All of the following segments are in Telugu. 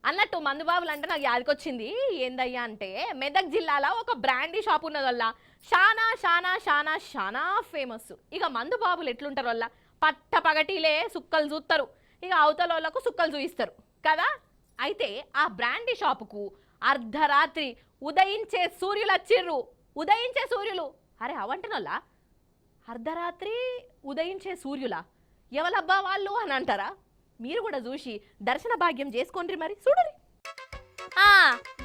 అన్నట్టు మందుబాబులు అంటే నాకు యాదకొచ్చింది. ఏందయ్యా అంటే మెదక్ జిల్లాలో ఒక బ్రాండీ షాప్ ఉన్నది వల్ల షానా షానా షానా షానా ఫేమస్. ఇక మందుబాబులు ఎట్లుంటారు వల్ల పట్ట పగటిలే సుక్కలు చూస్తారు, ఇక అవతల వాళ్ళకు సుక్కలు చూయిస్తారు కదా. అయితే ఆ బ్రాండీ షాపుకు అర్ధరాత్రి ఉదయించే సూర్యులు వచ్చిర్రు. ఉదయించే సూర్యులు, అరే అవంటనల్లా అర్ధరాత్రి ఉదయించే సూర్యులా ఎవలబ్బా వాళ్ళు అని అంటారా? మీరు కూడా చూసి దర్శన భాగ్యం చేసుకోండి మరి చూడరి. ఆ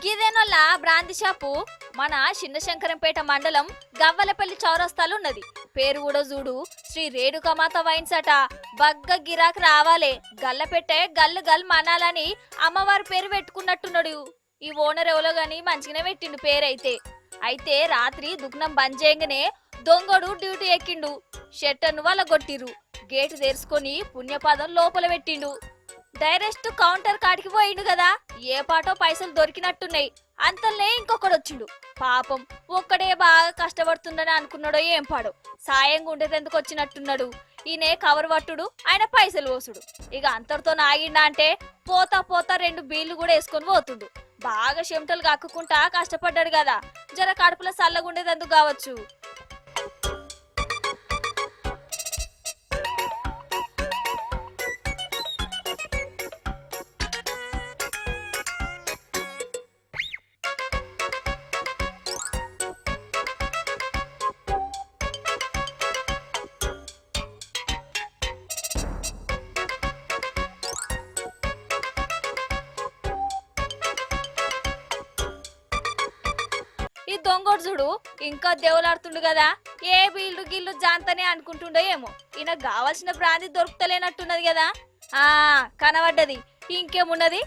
గిదేనోళ్ళ బ్రాంతి షాపు మన చిన్నశంకరంపేట మండలం గవ్వలపల్లి చౌరస్తాలు ఉన్నది. పేరు కూడా చూడు, శ్రీ రేణుకమాత వైన్స్ అట. బగ్గ గిరాకు రావాలే, గల్ల పెట్టే గల్లు గల్ మనాలని అమ్మవారి పేరు పెట్టుకున్నట్టున్నాడు. ఈ ఓనర్ ఎవరో గాని మంచిగానే పెట్టిండు పేరైతే. అయితే రాత్రి దుగ్నం బంద్ చేయగానే దొంగడు డ్యూటీ ఎక్కిండు. షట్టర్ను వాళ్ళ కొట్టిరు. గేటు తెరుచుకొని పుణ్యపాదం లోపల పెట్టిండు. డైరెక్ట్ కౌంటర్ కాడికి పోయిండు కదా, ఏ పాటో పైసలు దొరికినట్టున్నాయి. అంతలే ఇంకొకడు వచ్చిండు. పాపం ఒక్కడే బాగా కష్టపడుతుండని అనుకున్నాడో ఏం పాడో, సాయంగా ఉండేందుకు వచ్చినట్టున్నాడు. ఈయనే కవర్ పట్టుడు, ఆయన పైసలు పోసుడు. ఇక అంతటితో నాగిండా అంటే పోతా పోతా 2 బీళ్లు కూడా వేసుకొని పోతుండు. బాగా చెమటలు కక్కుకుంటా కష్టపడ్డాడు కదా, జర కడుపులో చల్లగుండేందుకు కావచ్చు. ఈ దొంగోడు చూడు ఇంకా దేవులాడుతుండు కదా, ఏ బీళ్ళు గిల్లు జాంతనే అనుకుంటుండో ఏమో. ఈయనకు కావాల్సిన బ్రాంతి దొరుకుతలేనట్టున్నది కదా. ఆ కనబడ్డది, ఇంకేమున్నది,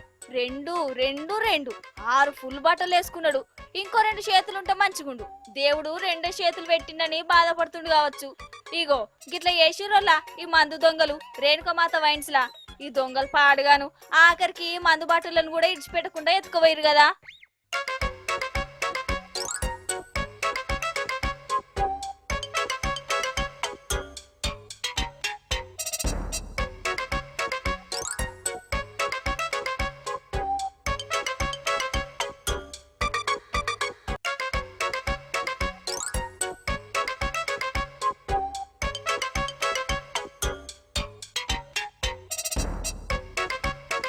6 ఫుల్ బట్టలు వేసుకున్నాడు. ఇంకో 2 చేతులుంటే మంచిగుండు. దేవుడు 2 చేతులు పెట్టిండని బాధపడుతుండు కావచ్చు. ఇగో గిట్ల చేసిరోల్లా ఈ మందు దొంగలు రేణుకమాత వైన్స్ లా. ఈ దొంగలు పాడుగాను ఆఖరికి మందు బాటలను కూడా ఇడిచిపెట్టకుండా ఎత్తుకుపోయారు కదా.